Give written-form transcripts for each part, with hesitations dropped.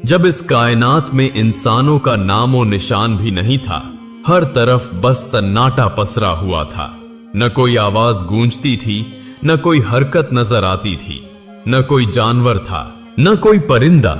जब इस कायनात में इंसानों का नामो निशान भी नहीं था, हर तरफ बस सन्नाटा पसरा हुआ था। न कोई आवाज गूंजती थी, न कोई हरकत नजर आती थी, न कोई जानवर था, न कोई परिंदा,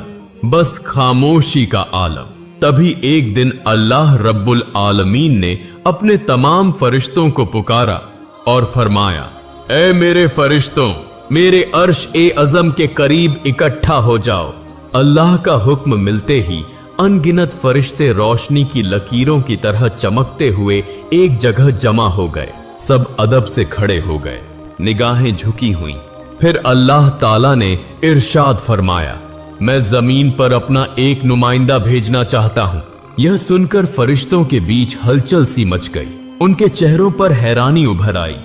बस खामोशी का आलम। तभी एक दिन अल्लाह रब्बुल आलमीन ने अपने तमाम फरिश्तों को पुकारा और फरमाया, ऐ मेरे फरिश्तों, मेरे अर्श ए अज़म के करीब इकट्ठा हो जाओ। अल्लाह का हुक्म मिलते ही अनगिनत फरिश्ते रोशनी की लकीरों की तरह चमकते हुए एक जगह जमा हो गए। सब अदब से खड़े हो गए, निगाहें झुकी हुई। फिर अल्लाह ताला ने इरशाद फरमाया, मैं जमीन पर अपना एक नुमाइंदा भेजना चाहता हूं। यह सुनकर फरिश्तों के बीच हलचल सी मच गई। उनके चेहरों पर हैरानी उभर आई,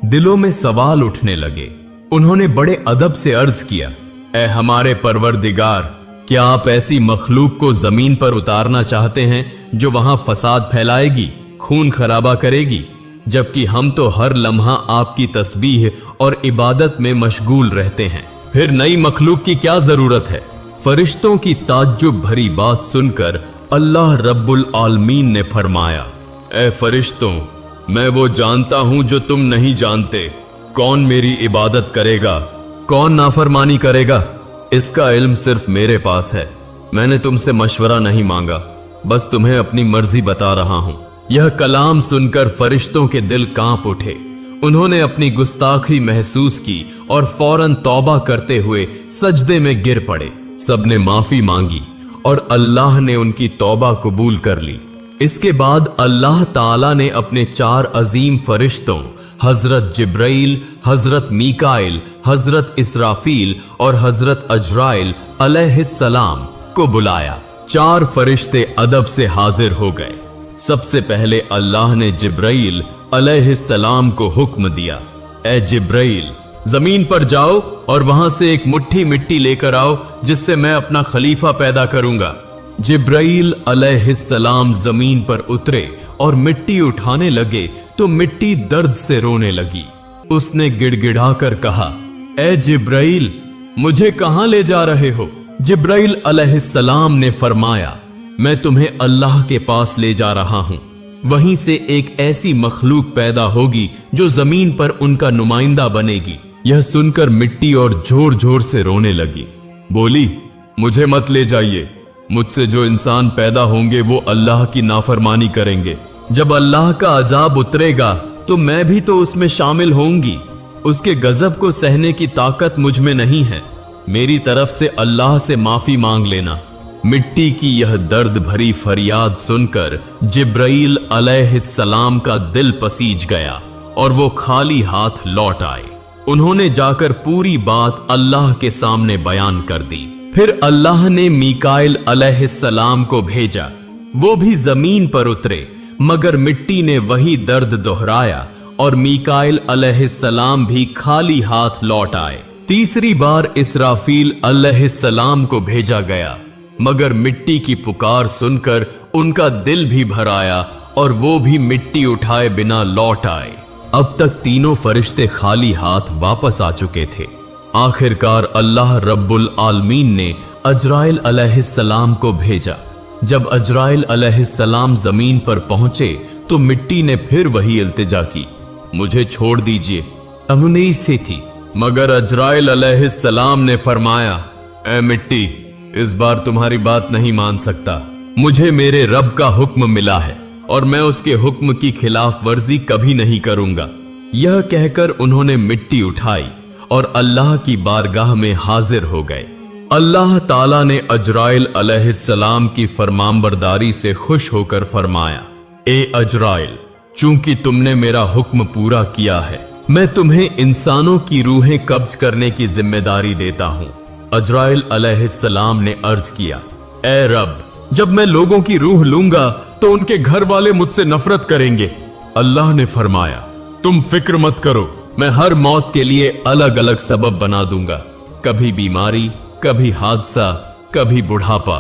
दिलों में सवाल उठने लगे। उन्होंने बड़े अदब से अर्ज किया, ऐ हमारे परवरदिगार, क्या आप ऐसी मखलूक को जमीन पर उतारना चाहते हैं जो वहां फसाद फैलाएगी, खून खराबा करेगी, जबकि हम तो हर लम्हा आपकी तस्बीह और इबादत में मशगूल रहते हैं। फिर नई मखलूक की क्या जरूरत है? फरिश्तों की ताज्जुब भरी बात सुनकर अल्लाह रब्बुल आलमीन ने फरमाया, ऐ फरिश्तों, मैं वो जानता हूं जो तुम नहीं जानते। कौन मेरी इबादत करेगा, कौन नाफरमानी करेगा, इसका इल्म सिर्फ मेरे पास है। मैंने तुमसे मशवरा नहीं मांगा, बस तुम्हें अपनी मर्जी बता रहा हूं। यह कलाम सुनकर फरिश्तों के दिल कांप उठे। उन्होंने अपनी गुस्ताखी महसूस की और फौरन तौबा करते हुए सजदे में गिर पड़े। सबने माफी मांगी और अल्लाह ने उनकी तौबा कबूल कर ली। इसके बाद अल्लाह ताला ने अपने 4 अजीम फरिश्तों हजरत जिब्राइल, हजरत मीकाइल, हजरत इसराफील और हजरत अजराइल अलैहिस्सलाम को बुलाया। 4 फरिश्ते अदब से हाजिर हो गए। सबसे पहले अल्लाह ने जिब्राइल अलैहिस्सलाम को हुक्म दिया, ऐ जिब्राइल, जमीन पर जाओ और वहां से एक मुट्ठी मिट्टी लेकर आओ जिससे मैं अपना खलीफा पैदा करूंगा। जिब्राइल अलैहिस्सलाम जमीन पर उतरे और मिट्टी उठाने लगे तो मिट्टी दर्द से रोने लगी। उसने गिड़गिड़ाकर कहा, ऐ जिब्राइल, मुझे कहां ले जा रहे हो? जिब्राइल अलैहिस्सलाम ने फरमाया, मैं तुम्हें अल्लाह के पास ले जा रहा हूं। वहीं से एक ऐसी मखलूक पैदा होगी जो जमीन पर उनका नुमाइंदा बनेगी। यह सुनकर मिट्टी और जोर जोर से रोने लगी। बोली, मुझे मत ले जाइए। मुझसे जो इंसान पैदा होंगे वो अल्लाह की नाफरमानी करेंगे। जब अल्लाह का अजाब उतरेगा तो मैं भी तो उसमें शामिल होंगी। उसके गजब को सहने की ताकत मुझ में नहीं है। मेरी तरफ से अल्लाह से माफी मांग लेना। मिट्टी की यह दर्द भरी फरियाद सुनकर जिब्राइल अलैहिस्सलाम का दिल पसीज गया और वो खाली हाथ लौट आए। उन्होंने जाकर पूरी बात अल्लाह के सामने बयान कर दी। फिर अल्लाह ने मीकाइल अलैहिस्सलाम को भेजा। वो भी जमीन पर उतरे, मगर मिट्टी ने वही दर्द दोहराया और मीकाइल अलैहिस्सलाम भी खाली हाथ लौट आए। तीसरी बार इसराफील अलैहिस्सलाम को भेजा गया, मगर मिट्टी की पुकार सुनकर उनका दिल भी भर आया और वो भी मिट्टी उठाए बिना लौट आए। अब तक तीनों फरिश्ते खाली हाथ वापस आ चुके थे। आखिरकार अल्लाह रब्बुल आलमीन ने अजराइल अलैहिस्सलाम को भेजा। जब अजराइल अलैहिस्सलाम जमीन पर पहुंचे तो मिट्टी ने फिर वही इल्तिजा की, मुझे छोड़ दीजिए, अमुनीस से थी। मगर अजराइल अलैहिस्सलाम ने फरमाया, ऐ मिट्टी, इस बार तुम्हारी बात नहीं मान सकता। मुझे मेरे रब का हुक्म मिला है और मैं उसके हुक्म की खिलाफ वर्जी कभी नहीं करूंगा। यह कहकर उन्होंने मिट्टी उठाई और अल्लाह की बारगाह में हाजिर हो गए। अल्लाह ताला ने अजराइल अलैहिस्सलाम की फरमानबरदारी से खुश होकर फरमाया, ए अजराइल, चूंकि तुमने मेरा हुक्म पूरा किया है, मैं तुम्हें इंसानों की रूहें कब्ज करने की जिम्मेदारी देता हूं। अजराइल अलैहिस्सलाम ने अर्ज किया, ए रब, जब मैं लोगों की रूह लूंगा तो उनके घर वाले मुझसे नफरत करेंगे। अल्लाह ने फरमाया, तुम फिक्र मत करो, मैं हर मौत के लिए अलग अलग सबब बना दूंगा। कभी बीमारी, कभी हादसा, कभी बुढ़ापा।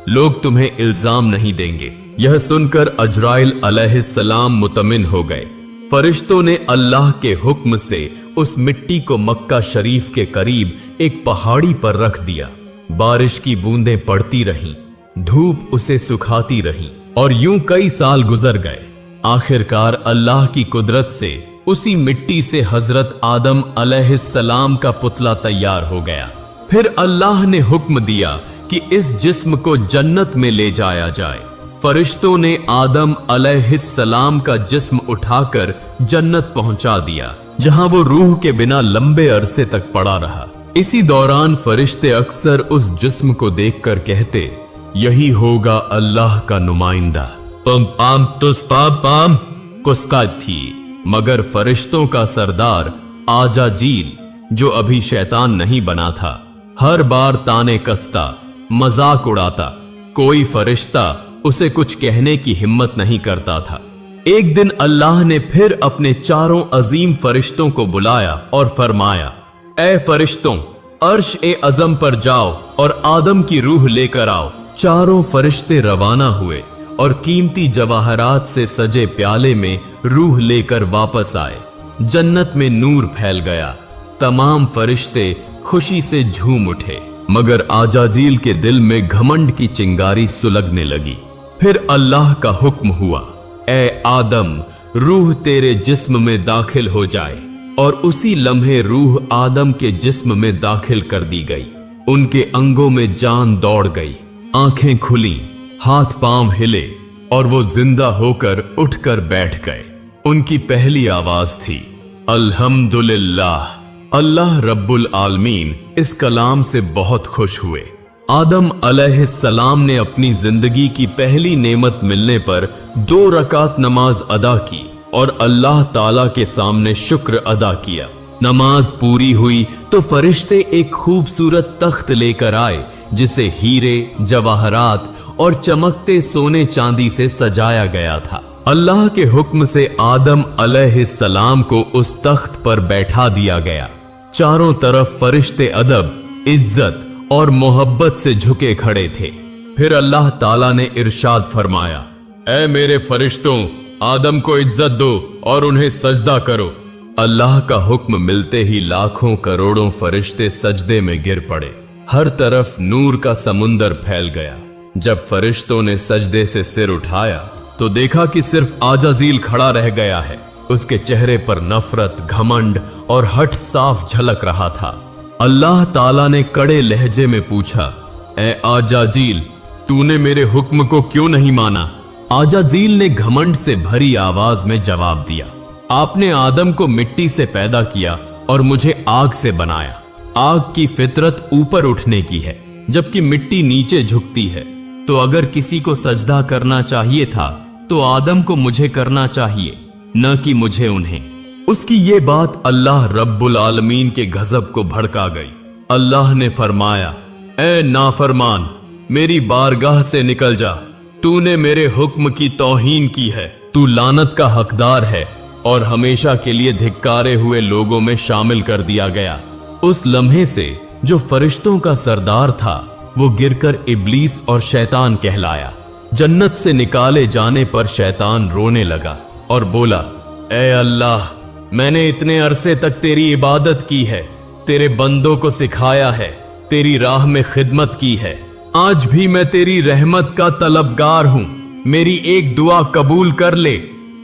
लोग तुम्हें इल्जाम नहीं देंगे। यह सुनकर अजराइल अलैहिस्सलाम मुतमिन हो गए। फरिश्तों ने अल्लाह के हुक्म से उस मिट्टी को मक्का शरीफ के करीब एक पहाड़ी पर रख दिया। बारिश की बूंदें पड़ती रहीं, धूप उसे सुखाती रही और यूं कई साल गुजर गए। आखिरकार अल्लाह की कुदरत से उसी मिट्टी से हजरत आदम अलैहिस्सलाम का पुतला तैयार हो गया। फिर अल्लाह ने हुक्म दिया कि इस जिस्म को जन्नत में ले जाया जाए। फरिश्तों ने आदम अलैहिस्सलाम का जिस्म उठाकर जन्नत पहुंचा दिया, जहां वो रूह के बिना लंबे अरसे तक पड़ा रहा। इसी दौरान फरिश्ते अक्सर उस जिस्म को देखकर कहते, यही होगा अल्लाह का नुमाइंदा। पम पाम तुस पाम पाम कुस्का थी, मगर फरिश्तों का सरदार आजाजील, जो अभी शैतान नहीं बना था, हर बार ताने कसता, मजाक उड़ाता। कोई फरिश्ता उसे कुछ कहने की हिम्मत नहीं करता था। एक दिन अल्लाह ने फिर अपने चारों अजीम फरिश्तों को बुलाया और फरमाया, ए फरिश्तों, अर्श ए अजम पर जाओ और आदम की रूह लेकर आओ। चारों फरिश्ते रवाना हुए और कीमती जवाहरात से सजे प्याले में रूह लेकर वापस आए। जन्नत में नूर फैल गया। तमाम फरिश्ते खुशी से झूम उठे, मगर आजाजील के दिल में घमंड की चिंगारी सुलगने लगी। फिर अल्लाह का हुक्म हुआ, ए आदम, रूह तेरे जिस्म में दाखिल हो जाए। और उसी लम्हे रूह आदम के जिस्म में दाखिल कर दी गई। उनके अंगों में जान दौड़ गई, आंखें खुली, हाथ पांव हिले और वो जिंदा होकर उठकर बैठ गए। उनकी पहली आवाज थी, अल्हम्दुलिल्लाह। अल्लाह रब्बुल आलमीन इस कलाम से बहुत खुश हुए। आदम अलैहिस्सलाम ने अपनी जिंदगी की पहली नेमत मिलने पर 2 रकात नमाज अदा की और अल्लाह ताला के सामने शुक्र अदा किया। नमाज पूरी हुई तो फरिश्ते एक खूबसूरत तख्त लेकर आए, जिसे हीरे, जवाहरात और चमकते सोने चांदी से सजाया गया था। अल्लाह के हुक्म से आदम अलैहिस्सलाम को उस तख्त पर बैठा दिया गया। चारों तरफ फरिश्ते अदब, इज्जत और मोहब्बत से झुके खड़े थे। फिर अल्लाह ताला ने इरशाद फरमाया, ऐ मेरे फरिश्तों, आदम को इज्जत दो और उन्हें सजदा करो। अल्लाह का हुक्म मिलते ही लाखों करोड़ों फरिश्ते सजदे में गिर पड़े। हर तरफ नूर का समुंदर फैल गया। जब फरिश्तों ने सजदे से सिर उठाया तो देखा कि सिर्फ आजाजील खड़ा रह गया है। उसके चेहरे पर नफरत, घमंड और हठ साफ झलक रहा था। अल्लाह ताला ने कड़े लहजे में पूछा, ए आजाजील, तूने मेरे हुक्म को क्यों नहीं माना? आजाजील ने घमंड से भरी आवाज में जवाब दिया, आपने आदम को मिट्टी से पैदा किया और मुझे आग से बनाया। आग की फितरत ऊपर उठने की है, जबकि मिट्टी नीचे झुकती है। तो अगर किसी को सजदा करना चाहिए था तो आदम को मुझे करना चाहिए, न कि मुझे उन्हें। उसकी ये बात अल्लाह रब्बुल आलमीन के गजब को भड़का गई। अल्लाह ने फरमाया, ए नाफरमान, मेरी बारगाह से निकल जा। तूने मेरे हुक्म की तौहीन की है। तू लानत का हकदार है और हमेशा के लिए धिक्कारे हुए लोगों में शामिल कर दिया गया। उस लम्हे से जो फरिश्तों का सरदार था, वो गिरकर इब्लीस और शैतान कहलाया। जन्नत से निकाले जाने पर शैतान रोने लगा और बोला, ए अल्लाह, मैंने इतने अरसे तक तेरी इबादत की है, तेरे बंदों को सिखाया है, तेरी राह में खिदमत की है। आज भी मैं तेरी रहमत का तलबगार हूं, मेरी एक दुआ कबूल कर ले।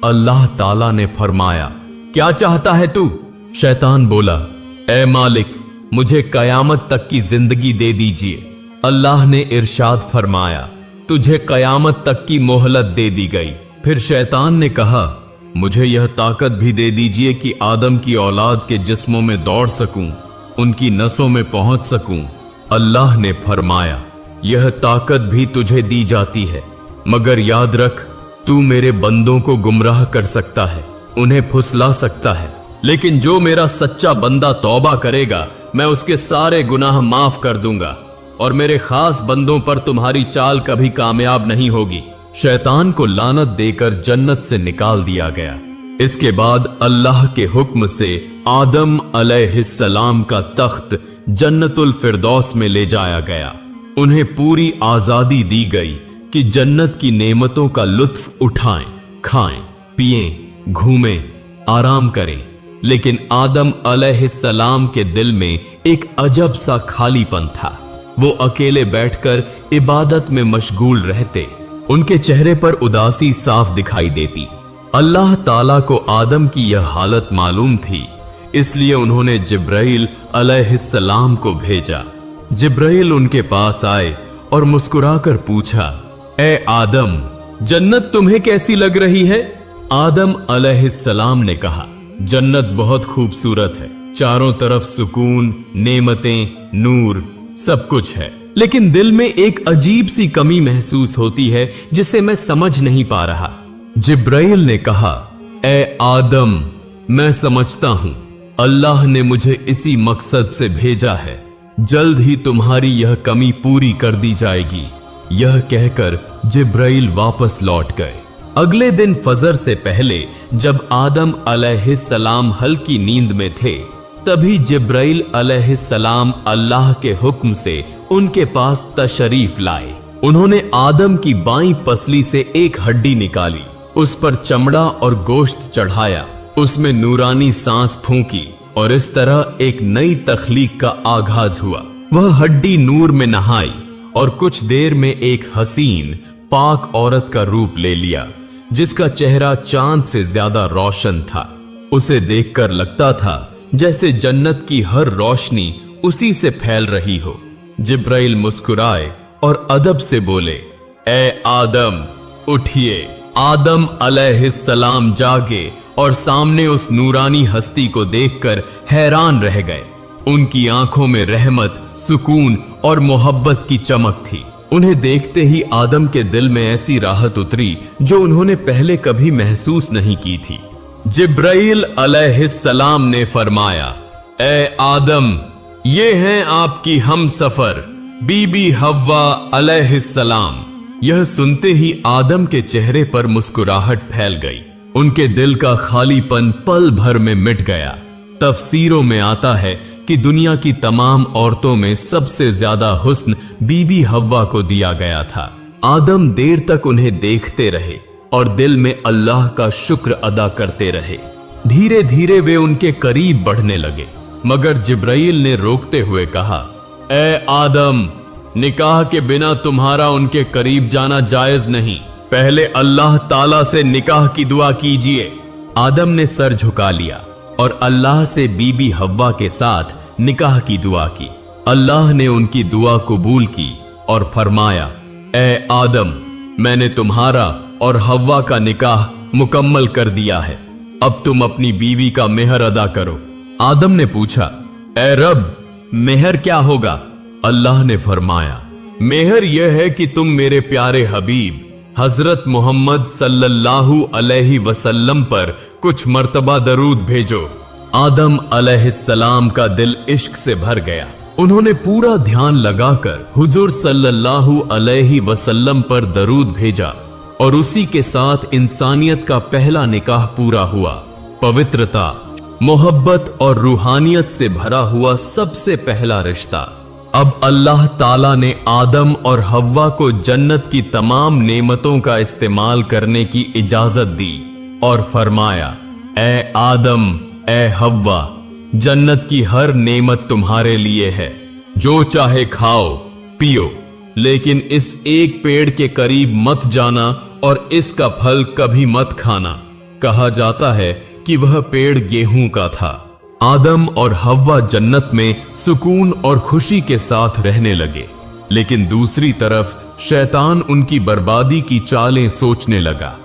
अल्लाह ताला ने फरमाया, क्या चाहता है तू? शैतान बोला, ए मालिक, मुझे कयामत तक की जिंदगी दे दीजिए। अल्लाह ने इरशाद फरमाया, तुझे कयामत तक की मोहलत दे दी गई। फिर शैतान ने कहा, मुझे यह ताकत भी दे दीजिए कि आदम की औलाद के जिस्मों में दौड़ सकूं, उनकी नसों में पहुंच सकूं। अल्लाह ने फरमाया, यह ताकत भी तुझे दी जाती है, मगर याद रख, तू मेरे बंदों को गुमराह कर सकता है, उन्हें फुसला सकता है, लेकिन जो मेरा सच्चा बंदा तौबा करेगा, मैं उसके सारे गुनाह माफ कर दूंगा और मेरे खास बंदों पर तुम्हारी चाल कभी कामयाब नहीं होगी। शैतान को लानत देकर जन्नत से निकाल दिया गया। इसके बाद अल्लाह के हुक्म से आदम अलैहिस्सलाम का तख्त जन्नतुल फिरदौस में ले जाया गया। उन्हें पूरी आजादी दी गई कि जन्नत की नेमतों का लुत्फ उठाएं, खाएं, पिएं, घूमें, आराम करें। लेकिन आदम अलैहिस्सलाम के दिल में एक अजब सा खालीपन था। वो अकेले बैठकर इबादत में मशगूल रहते। उनके चेहरे पर उदासी साफ दिखाई देती। अल्लाह ताला को आदम की यह हालत मालूम थी, इसलिए उन्होंने जिब्राइल अलैहिस्सलाम को भेजा। जिब्राइल उनके पास आए और मुस्कुराकर पूछा, ए आदम, जन्नत तुम्हें कैसी लग रही है? आदम अलैहिस्सलाम ने कहा, जन्नत बहुत खूबसूरत है, चारों तरफ सुकून, नेमतें, नूर, सब कुछ है, लेकिन दिल में एक अजीब सी कमी महसूस होती है जिसे मैं समझ नहीं पा रहा। जिब्राइल ने कहा, ए आदम, मैं समझता हूं, अल्लाह ने मुझे इसी मकसद से भेजा है, जल्द ही तुम्हारी यह कमी पूरी कर दी जाएगी। यह कहकर जिब्राइल वापस लौट गए। अगले दिन फजर से पहले जब आदम अलैहिस्सलाम हल्की नींद में थे, तभी जिब्राइल अलैहिस्सलाम अल्लाह के हुक्म से उनके पास तशरीफ लाए। उन्होंने आदम की बाईं पसली से एक हड्डी निकाली, उस पर चमड़ा और गोश्त चढ़ाया, उसमें नूरानी सांस फूंकी और इस तरह एक नई तख्लीक का आगाज हुआ। वह हड्डी नूर में नहाई और कुछ देर में एक हसीन पाक औरत का रूप ले लिया, जिसका चेहरा चांद से ज्यादा रोशन था। उसे देखकर लगता था जैसे जन्नत की हर रोशनी उसी से फैल रही हो। जिब्राइल मुस्कुराए और अदब से बोले, ए आदम, उठिए। आदम अलैहिस्सलाम जागे और सामने उस नूरानी हस्ती को देखकर हैरान रह गए। उनकी आंखों में रहमत, सुकून और मोहब्बत की चमक थी। उन्हें देखते ही आदम के दिल में ऐसी राहत उतरी जो उन्होंने पहले कभी महसूस नहीं की थी। जिब्राइल अलैहिस्सलाम ने फरमाया, ए आदम, ये हैं आपकी हम सफर बीबी हव्वा अलैहिस्सलाम। यह सुनते ही आदम के चेहरे पर मुस्कुराहट फैल गई। उनके दिल का खालीपन पल भर में मिट गया। तफसीरों में आता है कि दुनिया की तमाम औरतों में सबसे ज्यादा हुस्न बीबी हव्वा को दिया गया था। आदम देर तक उन्हें देखते रहे और दिल में अल्लाह का शुक्र अदा करते रहे। धीरे धीरे वे उनके करीब बढ़ने लगे, मगर जिब्राइल ने रोकते हुए कहा, ए आदम, निकाह के बिना तुम्हारा उनके करीब जाना जायज नहीं। पहले अल्लाह ताला से निकाह की दुआ कीजिए। आदम ने सर झुका लिया और अल्लाह से बीबी हव्वा के साथ निकाह की दुआ की। अल्लाह ने उनकी दुआ कबूल की और फरमाया, ए आदम, मैंने तुम्हारा और हव्वा का निकाह मुकम्मल कर दिया है। अब तुम अपनी बीवी का मेहर अदा करो। आदम ने पूछा, ए रब, मेहर क्या होगा? अल्लाह ने फरमाया, मेहर यह है कि तुम मेरे प्यारे हबीब हजरत मोहम्मद सल्लल्लाहु अलैहि वसल्लम पर कुछ मर्तबा दरूद भेजो। आदम अलैहिस्सलाम का दिल इश्क से भर गया। उन्होंने पूरा ध्यान लगाकर हुजूर सल्लल्लाहु अलैहि वसल्लम पर दरूद भेजा और उसी के साथ इंसानियत का पहला निकाह पूरा हुआ। पवित्रता, मोहब्बत और रूहानियत से भरा हुआ सबसे पहला रिश्ता। अब अल्लाह ताला ने आदम और हव्वा को जन्नत की तमाम नेमतों का इस्तेमाल करने की इजाजत दी और फरमाया, ए आदम, ए हव्वा, जन्नत की हर नेमत तुम्हारे लिए है, जो चाहे खाओ पियो, लेकिन इस एक पेड़ के करीब मत जाना और इसका फल कभी मत खाना। कहा जाता है कि वह पेड़ गेहूं का था। आदम और हव्वा जन्नत में सुकून और खुशी के साथ रहने लगे, लेकिन दूसरी तरफ शैतान उनकी बर्बादी की चालें सोचने लगा।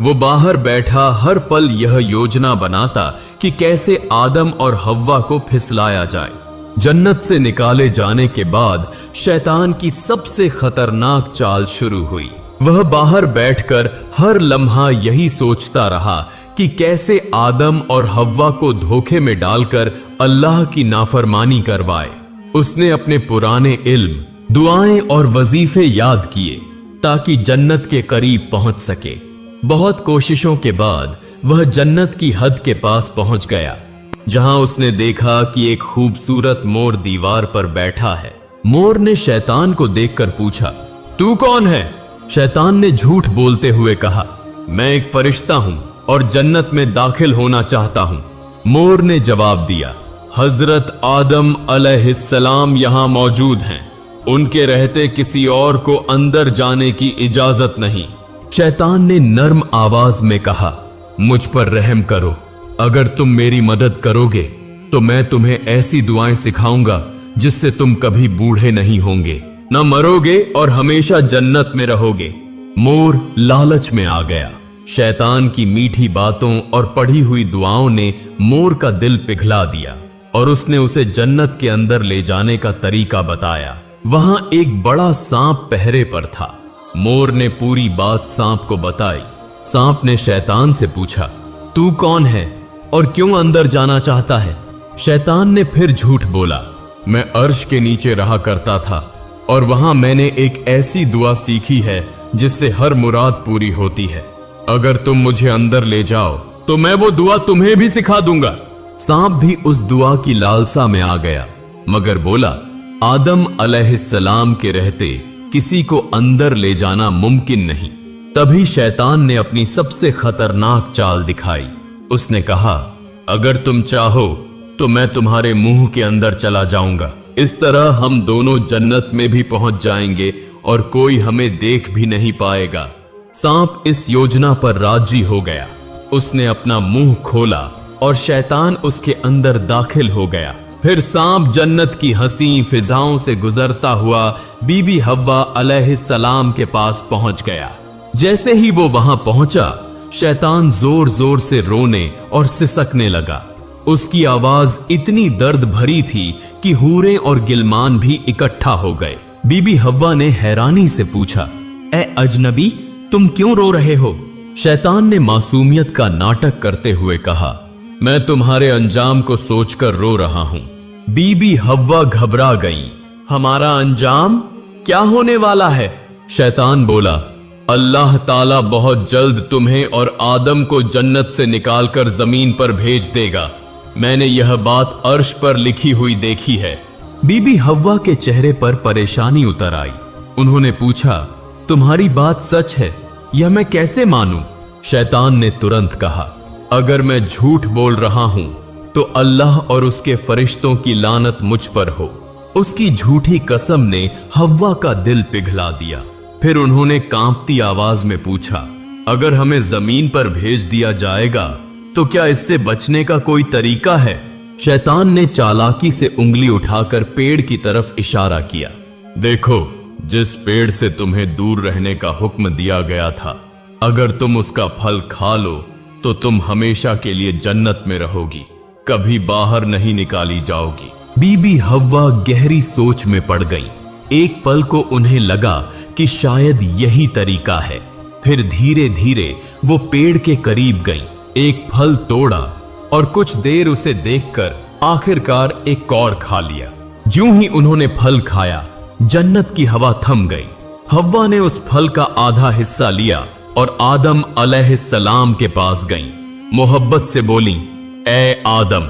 वो बाहर बैठा हर पल यह योजना बनाता कि कैसे आदम और हव्वा को फिसलाया जाए। जन्नत से निकाले जाने के बाद शैतान की सबसे खतरनाक चाल शुरू हुई। वह बाहर बैठकर हर लम्हा यही सोचता रहा कि कैसे आदम और हव्वा को धोखे में डालकर अल्लाह की नाफरमानी करवाए। उसने अपने पुराने इल्म, दुआएं और वजीफे याद किए ताकि जन्नत के करीब पहुंच सके। बहुत कोशिशों के बाद वह जन्नत की हद के पास पहुंच गया, जहां उसने देखा कि एक खूबसूरत मोर दीवार पर बैठा है। मोर ने शैतान को देखकर पूछा, तू कौन है? शैतान ने झूठ बोलते हुए कहा, मैं एक फरिश्ता हूं और जन्नत में दाखिल होना चाहता हूं। मोर ने जवाब दिया, हजरत आदम अलैहिस्सलाम यहां मौजूद हैं। उनके रहते किसी और को अंदर जाने की इजाजत नहीं। शैतान ने नर्म आवाज में कहा, मुझ पर रहम करो, अगर तुम मेरी मदद करोगे तो मैं तुम्हें ऐसी दुआएं सिखाऊंगा जिससे तुम कभी बूढ़े नहीं होंगे, न मरोगे और हमेशा जन्नत में रहोगे। मोर लालच में आ गया। शैतान की मीठी बातों और पढ़ी हुई दुआओं ने मोर का दिल पिघला दिया और उसने उसे जन्नत के अंदर ले जाने का तरीका बताया। वहां एक बड़ा सांप पहरे पर था। मोर ने पूरी बात सांप को बताई। सांप ने शैतान से पूछा, तू कौन है और क्यों अंदर जाना चाहता है? शैतान ने फिर झूठ बोला, मैं अर्श के नीचे रहा करता था और वहां मैंने एक ऐसी दुआ सीखी है जिससे हर मुराद पूरी होती है। अगर तुम मुझे अंदर ले जाओ तो मैं वो दुआ तुम्हें भी सिखा दूंगा। सांप भी उस दुआ की लालसा में आ गया, मगर बोला, आदम अलैहिस्सलाम के रहते किसी को अंदर ले जाना मुमकिन नहीं। तभी शैतान ने अपनी सबसे खतरनाक चाल दिखाई। उसने कहा, अगर तुम चाहो तो मैं तुम्हारे मुंह के अंदर चला जाऊंगा। इस तरह हम दोनों जन्नत में भी पहुंच जाएंगे और कोई हमें देख भी नहीं पाएगा। सांप इस योजना पर राजी हो गया। उसने अपना मुंह खोला और शैतान उसके अंदर दाखिल हो गया। फिर सांप जन्नत की हंसी फिजाओं से गुजरता हुआ बीबी हव्वा अलैहिस्सलाम के पास पहुंच गया। जैसे ही वो वहां पहुंचा, शैतान जोर जोर से रोने और सिसकने लगा। उसकी आवाज इतनी दर्द भरी थी कि हूरें और गिलमान भी इकट्ठा हो गए। बीबी हव्वा ने हैरानी से पूछा, ए अजनबी, तुम क्यों रो रहे हो? शैतान ने मासूमियत का नाटक करते हुए कहा, मैं तुम्हारे अंजाम को सोचकर रो रहा हूं। बीबी हव्वा घबरा गईं। हमारा अंजाम क्या होने वाला है? शैतान बोला, अल्लाह ताला बहुत जल्द तुम्हें और आदम को जन्नत से निकालकर जमीन पर भेज देगा। मैंने यह बात अर्श पर लिखी हुई देखी है। बीबी हव्वा के चेहरे पर परेशानी उतर आई। उन्होंने पूछा, तुम्हारी बात सच है? यह मैं कैसे मानूं? शैतान ने तुरंत कहा, अगर मैं झूठ बोल रहा हूं तो अल्लाह और उसके फरिश्तों की लानत मुझ पर हो। उसकी झूठी कसम ने हव्वा का दिल पिघला दिया। फिर उन्होंने कांपती आवाज में पूछा, अगर हमें जमीन पर भेज दिया जाएगा तो क्या इससे बचने का कोई तरीका है? शैतान ने चालाकी से उंगली उठाकर पेड़ की तरफ इशारा किया। देखो, जिस पेड़ से तुम्हें दूर रहने का हुक्म दिया गया था, अगर तुम उसका फल खा लो तो तुम हमेशा के लिए जन्नत में रहोगी, कभी बाहर नहीं निकाली जाओगी। बीबी हव्वा गहरी सोच में पड़ गई। एक पल को उन्हें लगा कि शायद यही तरीका है। फिर धीरे धीरे वो पेड़ के करीब गईं, एक फल तोड़ा और कुछ देर उसे देखकर आखिरकार एक और खा लिया। ज्यों ही उन्होंने फल खाया, जन्नत की हवा थम गई। हव्वा ने उस फल का आधा हिस्सा लिया और आदम अलैहिस्सलाम के पास गईं। मोहब्बत से बोली, ए आदम,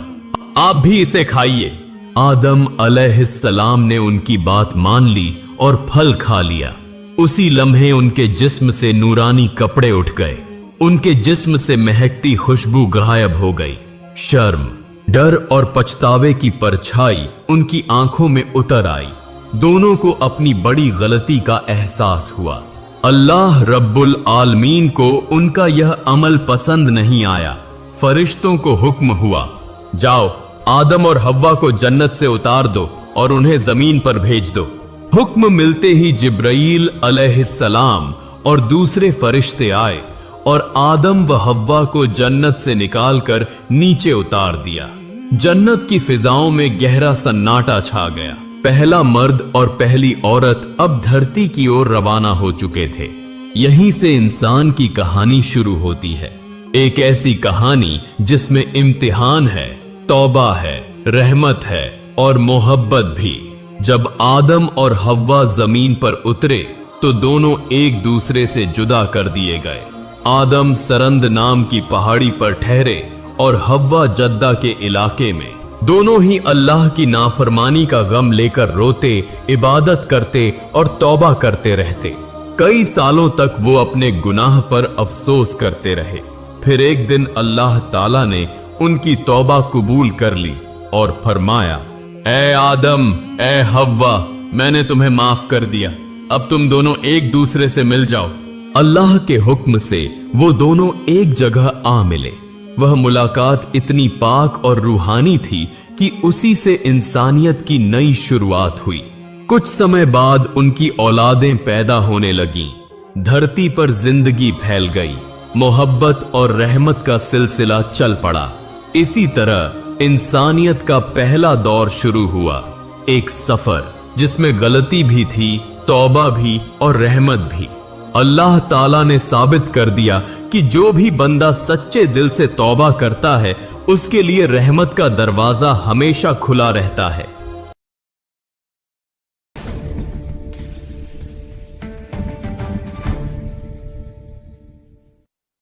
आप भी इसे खाइए। आदम अलैहिस्सलाम ने उनकी बात मान ली और फल खा लिया। उसी लम्हे उनके जिस्म से नूरानी कपड़े उठ गए। उनके जिस्म से महकती खुशबू गायब हो गई। शर्म, डर और पछतावे की परछाई उनकी आंखों में उतर आई। दोनों को अपनी बड़ी गलती का एहसास हुआ। अल्लाह रब्बुल आलमीन को उनका यह अमल पसंद नहीं आया। फरिश्तों को हुक्म हुआ, जाओ आदम और हव्वा को जन्नत से उतार दो और उन्हें जमीन पर भेज दो। हुक्म मिलते ही जिब्राईल अलैहिस्सलाम और दूसरे फरिश्ते आए और आदम व हव्वा को जन्नत से निकालकर नीचे उतार दिया। जन्नत की फिजाओं में गहरा सन्नाटा छा गया। पहला मर्द और पहली औरत अब धरती की ओर रवाना हो चुके थे। यहीं से इंसान की कहानी शुरू होती है। एक ऐसी कहानी जिसमें इम्तिहान है, तौबा है, रहमत है और मोहब्बत भी। जब आदम और हव्वा जमीन पर उतरे तो दोनों एक दूसरे से जुदा कर दिए गए। आदम सरंद नाम की पहाड़ी पर ठहरे और हव्वा जद्दा के इलाके में। दोनों ही अल्लाह की नाफरमानी का गम लेकर रोते, इबादत करते और तौबा करते रहते। कई सालों तक वो अपने गुनाह पर अफसोस करते रहे। फिर एक दिन अल्लाह ताला ने उनकी तौबा कबूल कर ली और फरमाया, ए आदम, ए हव्वा, मैंने तुम्हें माफ कर दिया, अब तुम दोनों एक दूसरे से मिल जाओ। अल्लाह के हुक्म से वो दोनों एक जगह आ मिले। वह मुलाकात इतनी पाक और रूहानी थी कि उसी से इंसानियत की नई शुरुआत हुई। कुछ समय बाद उनकी औलादें पैदा होने लगीं। धरती पर जिंदगी फैल गई। मोहब्बत और रहमत का सिलसिला चल पड़ा। इसी तरह इंसानियत का पहला दौर शुरू हुआ, एक सफर जिसमें गलती भी थी, तौबा भी और रहमत भी। अल्लाह ताला ने साबित कर दिया कि जो भी बंदा सच्चे दिल से तौबा करता है उसके लिए रहमत का दरवाजा हमेशा खुला रहता है।